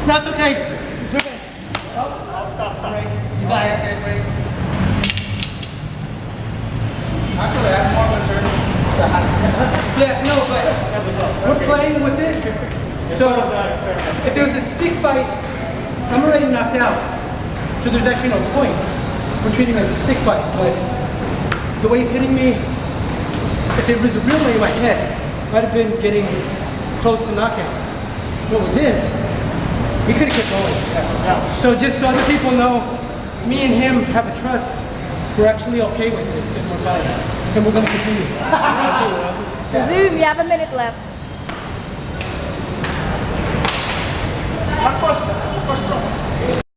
No, it's okay. It's okay. Stop. Break. You got it. Okay, break. Actually, I'm more concerned. Yeah, no, but we're playing with it. So if there was a stick fight, I'm already knocked out. So there's actually no point for treating it as a stick fight. But the way he's hitting me, if it was a real way in my head, I'd have been getting close to knockout. But with this, we could have kept going. So just so other people know, me and him have a trust. We're actually okay with this and we're fine. And we're going to continue. Zoom, you have a minute left. Of course.